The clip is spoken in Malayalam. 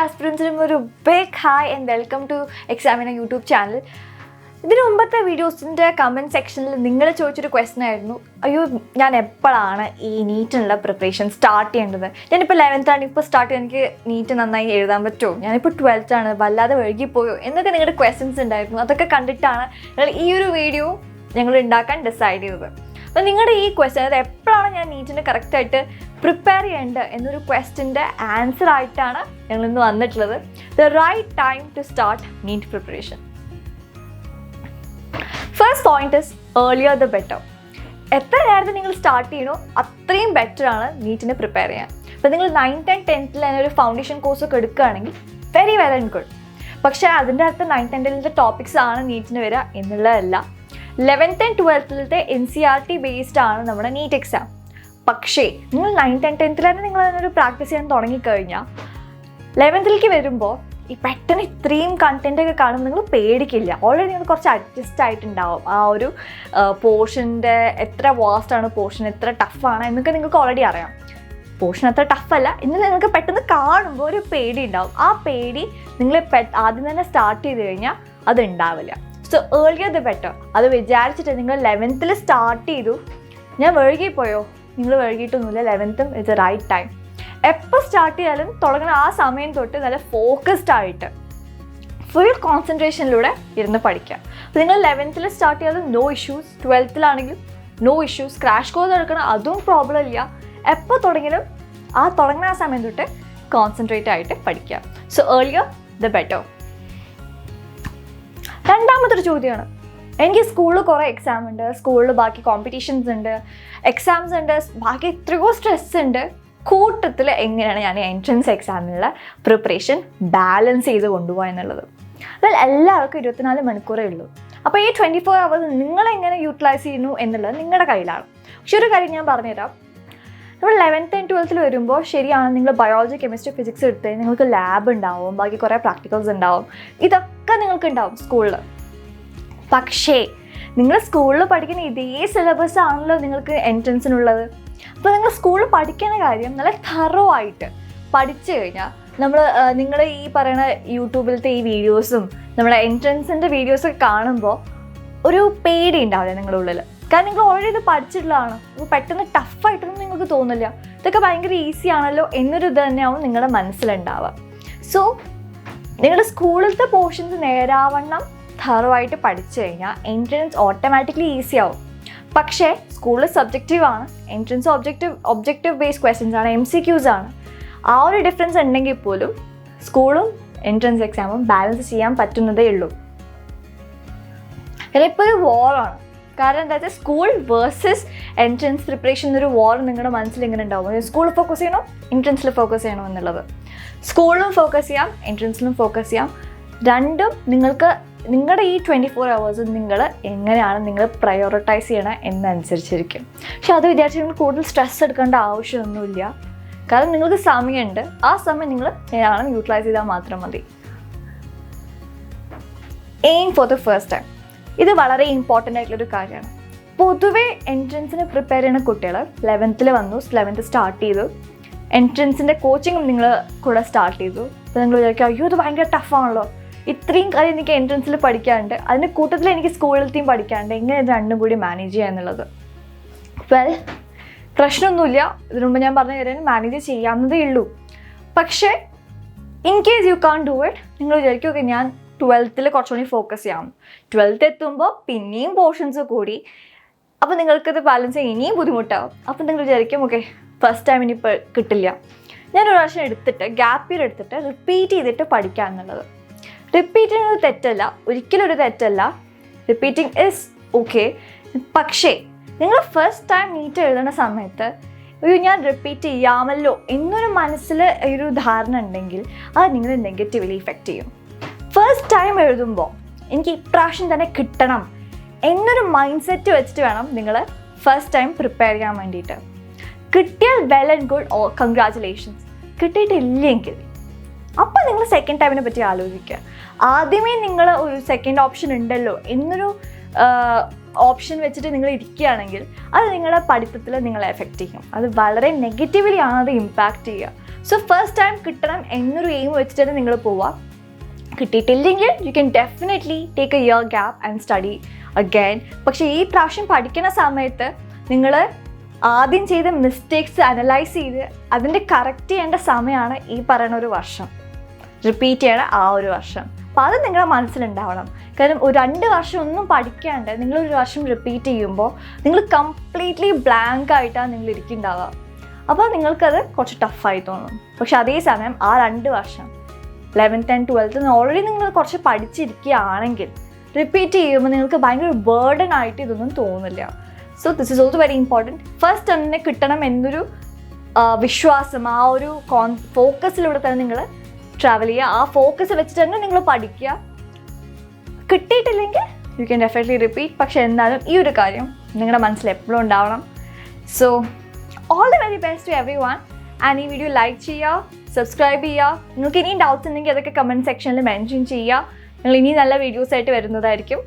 ആസ്പിറൻസിനും ഒരു big hi and welcome to examiner YouTube channel. ഇതിന് മുമ്പത്തെ വീഡിയോസിൻ്റെ കമൻറ്റ് സെക്ഷനിൽ നിങ്ങൾ ചോദിച്ചൊരു ക്വസ്റ്റൻ ആയിരുന്നു, അയ്യോ ഞാൻ എപ്പോഴാണ് ഈ നീറ്റിനുള്ള പ്രിപ്പറേഷൻ സ്റ്റാർട്ട് ചെയ്യേണ്ടത്? ഞാനിപ്പോൾ 11th ആണ്, ഇപ്പോൾ സ്റ്റാർട്ട് ചെയ്യാൻ എനിക്ക് നീറ്റ് നന്നായി എഴുതാൻ പറ്റുമോ? ഞാനിപ്പോൾ 12th ആണ്, വല്ലാതെ വൈകിപ്പോയോ എന്നൊക്കെ നിങ്ങളുടെ ക്വസ്റ്റൻസ് ഉണ്ടായിരുന്നു. അതൊക്കെ കണ്ടിട്ടാണ് ഞങ്ങൾ ഈ ഒരു വീഡിയോ ഞങ്ങൾ ഉണ്ടാക്കാൻ ഡിസൈഡ് ചെയ്തത്. അപ്പോൾ നിങ്ങളുടെ ഈ ക്വസ്റ്റൻ, അത് എപ്പോഴാണ് ഞാൻ നീറ്റിന് കറക്റ്റായിട്ട് പ്രിപ്പയർ ചെയ്യേണ്ടത് എന്നൊരു ക്വസ്റ്റ്യൻ്റെ ആൻസർ ആയിട്ടാണ് ഞങ്ങൾ ഇന്ന് വന്നിട്ടുള്ളത്. The right time to start NEET preparation. First point is earlier the better. എത്ര നേരത്തെ നിങ്ങൾ സ്റ്റാർട്ട് ചെയ്യണോ അത്രയും ബെറ്റർ ആണ് നീറ്റിന് പ്രിപ്പയർ ചെയ്യാൻ. ഇപ്പോൾ നിങ്ങൾ 9th and 10th തന്നെ ഒരു ഫൗണ്ടേഷൻ കോഴ്സൊക്കെ എടുക്കുകയാണെങ്കിൽ വെരി വെൽ ആൻഡ് ഗുഡ്. പക്ഷേ അതിൻ്റെ അകത്ത് 9th and 10th ടോപ്പിക്സ് ആണ് നീറ്റിന് വരിക എന്നുള്ളതല്ല. 11th and 12th NCERT based ആണ് നമ്മുടെ നീറ്റ് എക്സാം. പക്ഷേ നിങ്ങൾ 9th and 10th തന്നെ നിങ്ങൾ അതിനൊരു പ്രാക്ടീസ് ചെയ്യാൻ തുടങ്ങിക്കഴിഞ്ഞാൽ 11th വരുമ്പോൾ ഈ പെട്ടെന്ന് ഇത്രയും കണ്ടൻറ്റൊക്കെ കാണുമ്പോൾ നിങ്ങൾ പേടിക്കില്ല. ഓൾറെഡി നിങ്ങൾ കുറച്ച് അഡ്ജസ്റ്റ് ആയിട്ടുണ്ടാവും. ആ ഒരു പോർഷൻ്റെ എത്ര വാസ്റ്റാണ് പോർഷൻ, എത്ര ടഫാണ് എന്നൊക്കെ നിങ്ങൾക്ക് ഓൾറെഡി അറിയാം. പോർഷൻ അത്ര ടഫല്ല എന്നാലും നിങ്ങൾക്ക് പെട്ടെന്ന് കാണുമ്പോൾ ഒരു പേടി ഉണ്ടാവും. ആ പേടി നിങ്ങൾ ആദ്യം തന്നെ സ്റ്റാർട്ട് ചെയ്ത് കഴിഞ്ഞാൽ അത് ഉണ്ടാവില്ല. So earlier the better. അത് വിചാരിച്ചിട്ട് നിങ്ങൾ 11th സ്റ്റാർട്ട് ചെയ്തു, ഞാൻ വൈകിപ്പോയോ? നിങ്ങൾ വൈകിട്ടൊന്നുമില്ല. 11th is the right time. എപ്പോൾ സ്റ്റാർട്ട് ചെയ്താലും തുടങ്ങുന്ന ആ സമയം തൊട്ട് നല്ല ഫോക്കസ്ഡ് ആയിട്ട് ഫുൾ കോൺസെൻട്രേഷനിലൂടെ ഇരുന്ന് പഠിക്കുക. അപ്പോൾ നിങ്ങൾ 11th സ്റ്റാർട്ട് ചെയ്താലും no issues, 12th no issues. Crash course എടുക്കണം, അതും പ്രോബ്ലം ഇല്ല. എപ്പോൾ തുടങ്ങിയാലും തുടങ്ങുന്ന ആ സമയം തൊട്ട് കോൺസെൻട്രേറ്റ് ആയിട്ട് പഠിക്കുക. So earlier the better. രണ്ടാമതൊരു ചോദ്യമാണ്, എനിക്ക് സ്കൂളിൽ കുറേ എക്സാം ഉണ്ട്, സ്കൂളിൽ ബാക്കി കോമ്പറ്റീഷൻസ് ഉണ്ട്, എക്സാംസ് ഉണ്ട്, ബാക്കി എത്രയോ സ്ട്രെസ് ഉണ്ട്. കൂട്ടത്തിൽ എങ്ങനെയാണ് ഞാൻ എൻട്രൻസ് എക്സാമിനുള്ള പ്രിപ്പറേഷൻ ബാലൻസ് ചെയ്ത് കൊണ്ടുപോകുക എന്നുള്ളത്? അതിൽ എല്ലാവർക്കും 24 മണിക്കൂറേ ഉള്ളൂ. അപ്പോൾ ഈ 24 hours നിങ്ങളെങ്ങനെ യൂട്ടിലൈസ് ചെയ്യുന്നു എന്നുള്ളത് നിങ്ങളുടെ കയ്യിലാണ്. പക്ഷെ ഒരു കാര്യം ഞാൻ പറഞ്ഞുതരാം, നമ്മൾ 11th and 12th വരുമ്പോൾ ശരിയാണ്, നിങ്ങൾ ബയോളജി, കെമിസ്ട്രി, ഫിസിക്സ് എടുത്ത് നിങ്ങൾക്ക് ലാബ് ഉണ്ടാവും, ബാക്കി കുറേ പ്രാക്ടിക്കൽസ് ഉണ്ടാവും, ഇതൊക്കെ നിങ്ങൾക്ക് ഉണ്ടാവും സ്കൂളിൽ. പക്ഷേ നിങ്ങൾ സ്കൂളിൽ പഠിക്കുന്ന ഇതേ സിലബസ് ആണല്ലോ നിങ്ങൾക്ക് എൻട്രൻസിനുള്ളത്. അപ്പോൾ നിങ്ങൾ സ്കൂളിൽ പഠിക്കുന്ന കാര്യം നല്ല തറോ ആയിട്ട് പഠിച്ചു കഴിഞ്ഞാൽ നിങ്ങൾ ഈ പറയുന്ന യൂട്യൂബിലത്തെ ഈ വീഡിയോസും നമ്മുടെ എൻട്രൻസിൻ്റെ വീഡിയോസൊക്കെ കാണുമ്പോൾ ഒരു പേടി ഉണ്ടാവില്ല നിങ്ങളുടെ ഉള്ളിൽ. കാരണം നിങ്ങൾ ഓൾറെഡി ഇത് പഠിച്ചിട്ടുള്ളതാണ്. അപ്പോൾ പെട്ടെന്ന് ടഫായിട്ടൊന്നും നിങ്ങൾക്ക് തോന്നില്ല. ഇതൊക്കെ ഭയങ്കര ഈസി ആണല്ലോ എന്നൊരു ഇത് തന്നെയാവും നിങ്ങളുടെ മനസ്സിലുണ്ടാവുക. സോ നിങ്ങളുടെ സ്കൂളിലത്തെ പോർഷൻസ് നേരാവണ്ണം തറവായിട്ട് പഠിച്ചു കഴിഞ്ഞാൽ എൻട്രൻസ് ഓട്ടോമാറ്റിക്കലി ഈസി ആവും. പക്ഷേ സ്കൂളിൽ സബ്ജക്റ്റീവ് ആണ്, എൻട്രൻസ് ഒബ്ജക്റ്റീവ് ബേസ്ഡ് ക്വസ്റ്റ്യൻസ് ആണ്, MCQs ആണ്. ആ ഒരു ഡിഫറൻസ് ഉണ്ടെങ്കിൽ പോലും സ്കൂളും എൻട്രൻസ് എക്സാമും ബാലൻസ് ചെയ്യാൻ പറ്റുന്നതേ ഉള്ളൂ. ഇപ്പോൾ ഒരു വാറാണ്. കാരണം എന്താ വെച്ചാൽ സ്കൂൾ വേഴ്സസ് എൻട്രൻസ് പ്രിപ്പറേഷൻ എന്നൊരു വാർ നിങ്ങളുടെ മനസ്സിൽ ഇങ്ങനെ ഉണ്ടാവും. സ്കൂളിൽ ഫോക്കസ് ചെയ്യണോ, എൻട്രൻസിൽ ഫോക്കസ് ചെയ്യണോ എന്നുള്ളത്. സ്കൂളിലും ഫോക്കസ് ചെയ്യാം, എൻട്രൻസിലും ഫോക്കസ് ചെയ്യാം. രണ്ടും നിങ്ങൾക്ക് നിങ്ങളുടെ ഈ 24 hours നിങ്ങൾ എങ്ങനെയാണ് നിങ്ങൾ പ്രയോറിറ്റൈസ് ചെയ്യണം എന്നനുസരിച്ചിരിക്കും. പക്ഷെ അത് വിചാരിച്ച് നിങ്ങൾ കൂടുതൽ സ്ട്രെസ് എടുക്കേണ്ട ആവശ്യമൊന്നുമില്ല. കാരണം നിങ്ങൾക്ക് സമയമുണ്ട്. ആ സമയം നിങ്ങൾ എങ്ങനെയാണ് യൂട്ടിലൈസ് ചെയ്താൽ മാത്രം മതി. Aim for the first time. ഇത് വളരെ ഇമ്പോർട്ടൻ്റ് ആയിട്ടുള്ളൊരു കാര്യമാണ്. പൊതുവേ എൻട്രൻസിന് പ്രിപ്പയർ ചെയ്യുന്ന കുട്ടികൾ 11th വന്നു, 11th സ്റ്റാർട്ട് ചെയ്തു, എൻട്രൻസിൻ്റെ കോച്ചിങ്ങും നിങ്ങൾ കൂടെ സ്റ്റാർട്ട് ചെയ്തു. അപ്പോൾ നിങ്ങൾ വിചാരിക്കും, അയ്യോ ഇത് ഭയങ്കര ടഫാണല്ലോ, ഇത്രയും കാര്യം എനിക്ക് എൻട്രൻസിൽ പഠിക്കാനുണ്ട്, അതിൻ്റെ കൂട്ടത്തിൽ എനിക്ക് സ്കൂളിലത്തെയും പഠിക്കാനുണ്ട്, എങ്ങനെ ഇത് രണ്ടും കൂടി മാനേജ് ചെയ്യുക എന്നുള്ളത്. വെൽ, പ്രശ്നമൊന്നുമില്ല. ഇതിനു മുമ്പ് ഞാൻ പറഞ്ഞ കാര്യം മാനേജ് ചെയ്യാവുന്നതേ ഉള്ളൂ. പക്ഷേ in case you can do it, നിങ്ങൾ വിചാരിക്കും ഓക്കെ ഞാൻ 12th കുറച്ചുകൂടി ഫോക്കസ് ചെയ്യാം. 12th എത്തുമ്പോൾ പിന്നെയും പോർഷൻസ് കൂടി, അപ്പോൾ നിങ്ങൾക്കത് ബാലൻസ് ചെയ്യാൻ ഇനിയും ബുദ്ധിമുട്ടാവും. അപ്പോൾ നിങ്ങൾ വിചാരിക്കും ഓക്കെ ഫസ്റ്റ് ടൈം ഇനിയിപ്പോൾ കിട്ടില്ല, ഞാനൊരു പ്രാവശ്യം എടുത്തിട്ട് ഗ്യാപ്പ് ഇയർ എടുത്തിട്ട് റിപ്പീറ്റ് ചെയ്തിട്ട് പഠിക്കുക എന്നുള്ളത്. റിപ്പീറ്റ് ചെയ്യുന്നത് തെറ്റല്ല, ഒരിക്കലും ഒരു തെറ്റല്ല. Repeating is okay. പക്ഷേ നിങ്ങൾ ഫസ്റ്റ് ടൈം നീറ്റ് എഴുതുന്ന സമയത്ത് അയ്യോ ഞാൻ റിപ്പീറ്റ് ചെയ്യാമല്ലോ എന്നൊരു മനസ്സിൽ ഒരു ധാരണ ഉണ്ടെങ്കിൽ അത് നിങ്ങളെ നെഗറ്റീവ്ലി ഇഫക്റ്റ് ചെയ്യും. ഫസ്റ്റ് ടൈം എഴുതുമ്പോൾ എനിക്ക് ഇപ്രാവശ്യം തന്നെ കിട്ടണം എന്നൊരു മൈൻഡ് സെറ്റ് വെച്ചിട്ട് വേണം നിങ്ങൾ ഫസ്റ്റ് ടൈം പ്രിപ്പയർ ചെയ്യാൻ വേണ്ടിയിട്ട്. കിട്ടിയാൽ well and good, oh congratulations. കിട്ടിയിട്ടില്ലെങ്കിൽ അപ്പോൾ നിങ്ങൾ സെക്കൻഡ് ടൈമിനെ പറ്റി ആലോചിക്കുക. ആദ്യമേ നിങ്ങൾ ഒരു സെക്കൻഡ് ഓപ്ഷൻ ഉണ്ടല്ലോ എന്നൊരു ഓപ്ഷൻ വെച്ചിട്ട് നിങ്ങൾ ഇരിക്കുകയാണെങ്കിൽ അത് നിങ്ങളുടെ പഠിത്തത്തിൽ നിങ്ങളെ എഫക്റ്റ് ചെയ്യും. അത് വളരെ നെഗറ്റീവ്ലി ആണ് അത് ഇമ്പാക്റ്റ് ചെയ്യുക. സോ ഫസ്റ്റ് ടൈം കിട്ടണം എന്നൊരു എയിം വെച്ചിട്ട് നിങ്ങൾ പോവുക. കിട്ടിയിട്ടില്ലെങ്കിൽ you can definitely take a year gap and study again. പക്ഷേ ഈ പ്രാവശ്യം പഠിക്കുന്ന സമയത്ത് നിങ്ങൾ ആദ്യം ചെയ്ത മിസ്റ്റേക്സ് അനലൈസ് ചെയ്ത് അതിൻ്റെ കറക്റ്റ് ചെയ്യേണ്ട സമയമാണ് ഈ പറയുന്ന ഒരു വർഷം, റിപ്പീറ്റ് ചെയ്യണ ആ ഒരു വർഷം. അപ്പോൾ അത് നിങ്ങളുടെ മനസ്സിലുണ്ടാവണം. കാരണം ഒരു 2 വർഷം ഒന്നും പഠിക്കാണ്ട് നിങ്ങളൊരു വർഷം റിപ്പീറ്റ് ചെയ്യുമ്പോൾ നിങ്ങൾ കംപ്ലീറ്റ്ലി ബ്ലാങ്ക് ആയിട്ടാണ് നിങ്ങൾ ഇരിക്കുന്നുണ്ടാവുക. അപ്പോൾ നിങ്ങൾക്കത് കുറച്ച് ടഫായി തോന്നും. പക്ഷെ അതേസമയം ആ 2 വർഷം 11th and 12th ഓൾറെഡി നിങ്ങൾ കുറച്ച് പഠിച്ചിരിക്കുകയാണെങ്കിൽ റിപ്പീറ്റ് ചെയ്യുമ്പോൾ നിങ്ങൾക്ക് ഭയങ്കര ബേർഡൻ ആയിട്ട് ഇതൊന്നും തോന്നില്ല. So this is also very important. First തന്നെ കിട്ടണം എന്നൊരു വിശ്വാസം, ആ ഒരു ഫോക്കസിലൂടെ തന്നെ നിങ്ങൾ ട്രാവൽ ചെയ്യുക. ആ ഫോക്കസ് വെച്ചിട്ട് തന്നെ നിങ്ങൾ പഠിക്കുക. കിട്ടിയിട്ടില്ലെങ്കിൽ യു ക്യാൻ ഡെഫിനറ്റ്ലി റിപ്പീറ്റ്. പക്ഷേ എന്നാലും ഈ ഒരു കാര്യം നിങ്ങളുടെ മനസ്സിൽ എപ്പോഴും ഉണ്ടാവണം. So all the very best to everyone. And ഈ വീഡിയോ ലൈക്ക് ചെയ്യുക, സബ്സ്ക്രൈബ് ചെയ്യുക. നിങ്ങൾക്ക് ഇനിയും ഡൗട്ട്സ് ഉണ്ടെങ്കിൽ അതൊക്കെ കമൻറ്റ് സെക്ഷനിൽ മെൻഷൻ ചെയ്യുക. ഞങ്ങൾ ഇനി നല്ല വീഡിയോസായിട്ട് വരുന്നതായിരിക്കും.